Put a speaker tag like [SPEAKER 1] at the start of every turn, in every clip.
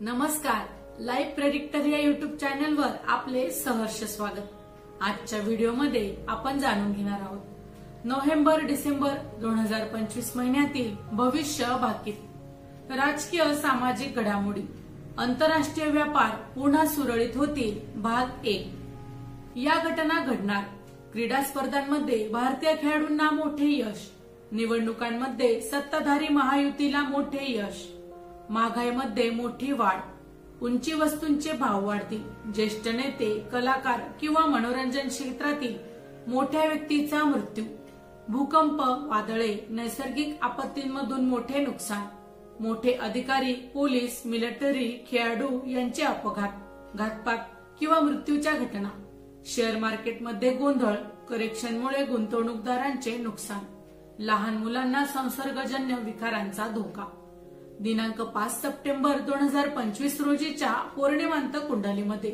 [SPEAKER 1] नमस्कार, live predictor या YouTube चॅनलवर आपले सहर्ष स्वागत। आजच्या व्हिडिओमध्ये आपण जाणून घेणार आहोत नोव्हेंबर-डिसेंबर 2025 महिन्यातील भविष्य भाकीत, राजकीय सामाजिक घडामोडी, आंतरराष्ट्रीय व्यापार पुन्हा सुरळीत होतील भाग 1। या घटना घडणार, क्रीडा स्पर्धांमध्ये भारतीय खेळाडूंना मोठे यश, निवडणुकांमध्ये सत्ताधारी महायुतीला मोठे यश, महागाईमध्ये मोठी वाढ, उंची वस्तूंचे भाव वाढतील, ज्येष्ठ नेते, कलाकार किंवा मनोरंजन क्षेत्रातील मोठ्या व्यक्तीचा मृत्यू, भूकंप, वादळे, नैसर्गिक आपत्तींमधून मोठे नुकसान, मोठे अधिकारी, पोलीस, मिलिटरी, खेळाडू यांचे अपघात, घातपात किंवा मृत्यूच्या घटना, शेअर मार्केटमध्ये गोंधळ, करेक्शनमुळे गुंतवणूकदारांचे नुकसान, लहान मुलांना संसर्गजन्य विकारांचा धोका। दिनांक 5 सप्टेंबर 2025 रोजीच्या पौर्णिमांत कुंडलीमध्ये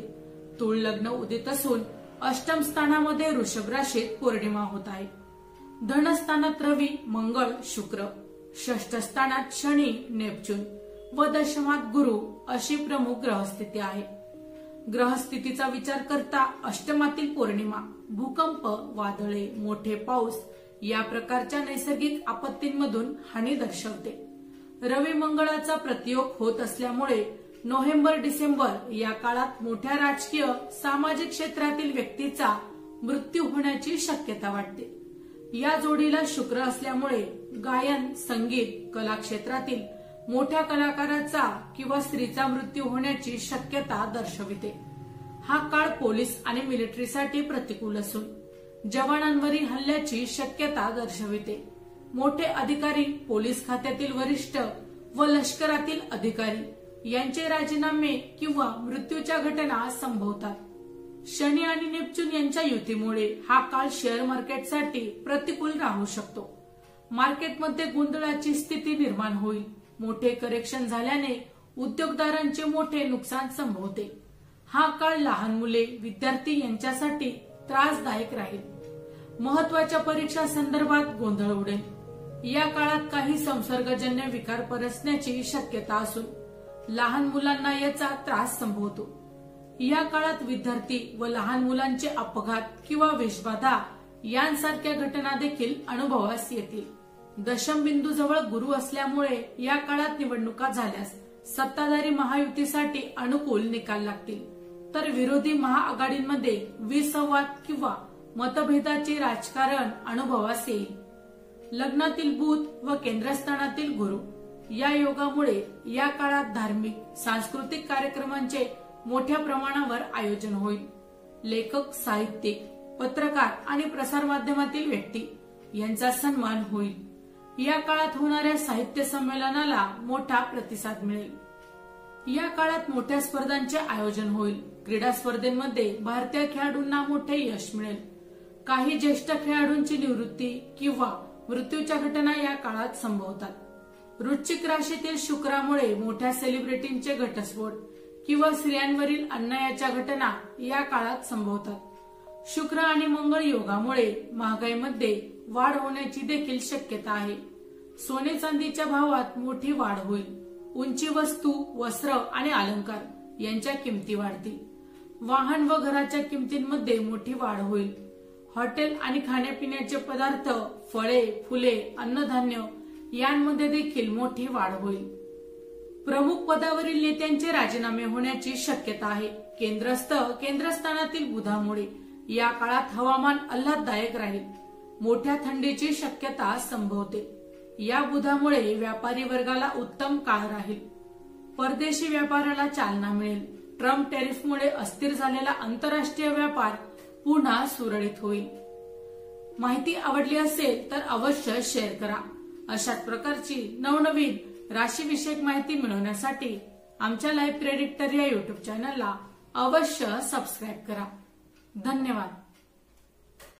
[SPEAKER 1] तुळ लग्न उदित असून अष्टम स्थानामध्ये वृषभ राशीत पौर्णिमा होत आहे। धनस्थानात रवी, मंगळ, शुक्र, षष्ठ स्थानात शनी, नेपच्यून व दशमात गुरु अशी प्रमुख ग्रहस्थिती आहे। ग्रहस्थितीचा विचार करता अष्टमातील पौर्णिमा, भूकंप, वादळे, मोठे पाऊस या प्रकारच्या नैसर्गिक आपत्तींमधून हानी दर्शवते। रवी मंगळाचा प्रतियोग होत असल्यामुळे नोव्हेंबर-डिसेंबर या काळात मोठ्या राजकीय सामाजिक क्षेत्रातील व्यक्तीचा मृत्यू होण्याची शक्यता वाटते। या जोडीला शुक्र असल्यामुळे गायन, संगीत, कला क्षेत्रातील मोठ्या कलाकाराचा किंवा स्त्रीचा मृत्यू होण्याची शक्यता दर्शविते। हा काळ पोलीस आणि मिलिटरीसाठी प्रतिकूल असून जवानांवरील हल्ल्याची शक्यता दर्शविते। मोठे अधिकारी, पोलीस खात्यातील वरिष्ठ व लष्करातील अधिकारी यांचे राजीनामे किंवा मृत्यूच्या घटना संभवतात। शनी आणि नेपच्यून यांच्या युतीमुळे हा काळ शेअर मार्केटसाठी प्रतिकूल राहू शकतो। मार्केटमध्ये गोंधळाची स्थिती निर्माण होईल। मोठे करेक्शन झाल्याने उद्योगदारांचे मोठे नुकसान संभवते। हा काळ लहान मुले, विद्यार्थी यांच्यासाठी त्रासदायक राहील। महत्वाच्या परीक्षा संदर्भात गोंधळ उडेल। या काळात काही संसर्गजन्य विकार पसरण्याची शक्यता असून लहान मुलांना याचा त्रास संभवतो। या काळात विद्यार्थी व लहान मुलांचे अपघात किंवा विषबाधा यांसारख्या घटना देखील अनुभवास येतील। दशम बिंदू जवळ गुरु असल्यामुळे या काळात निवडणुका झाल्यास सत्ताधारी महायुतीसाठी अनुकूल निकाल लागतील, तर विरोधी महाआघाडींमध्ये विसंवाद किंवा मतभेदाचे राजकारण अनुभवास येईल। लग्नातील बुध व केंद्रस्थानातील गुरु या योगामुळे या काळात धार्मिक, सांस्कृतिक कार्यक्रमांचे मोठ्या प्रमाणावर आयोजन होईल। लेखक, साहित्यिक, पत्रकार आणि प्रसारमाध्यमातील व्यक्ती यांचा सन्मान होईल। या काळात होणाऱ्या साहित्य संमेलनाला मोठा प्रतिसाद मिळेल। या काळात मोठ्या स्पर्धांचे आयोजन होईल। क्रीडा स्पर्धेमध्ये भारतीय खेळाडूंना मोठे यश मिळेल। काही ज्येष्ठ खेळाडूंची निवृत्ती किंवा मृत्यूच्या घटना या काळात संभवतात। वृश्चिक राशीतील शुक्रामुळे मोठ्या सेलिब्रिटींचे घटस्फोट किंवा स्त्रियांवरील अन्यायाच्या घटना या काळात संभवतात। शुक्र आणि मंगळ योगामुळे महागाईमध्ये वाढ होण्याची देखील शक्यता आहे। सोने चांदीच्या भावात मोठी वाढ होईल। उंची वस्तू, वस्त्र आणि अलंकार यांच्या किमती वाढतील। वाहन व घराच्या किमतींमध्ये मोठी वाढ होईल। हॉटेल आणि खाण्यापिण्याचे पदार्थ, फळे, फुले, अन्नधान्य यांमध्ये देखील मोठी वाढ होईल। प्रमुख पदावरील नेत्यांचे राजीनामे होण्याची शक्यता आहे। केंद्रस्थानातील बुधामुळे या काळात हवामान आल्हाददायक राहील। मोठ्या थंडीची शक्यता संभवते। या बुधामुळे व्यापारी वर्गाला उत्तम काळ राहील। परदेशी व्यापाराला चालना मिळेल। ट्रम्प टॅरिफमुळे अस्थिर झालेला आंतरराष्ट्रीय व्यापार पुन्हा सुरळीत होईल। माहिती आवडली असेल तर अवश्य शेअर करा। अशाच प्रकारची नवनवीन राशीविषयक माहिती मिळवण्यासाठी आमच्या लाईव्ह प्रेडिक्टर या युट्यूब चॅनलला अवश्य सबस्क्राईब करा। धन्यवाद।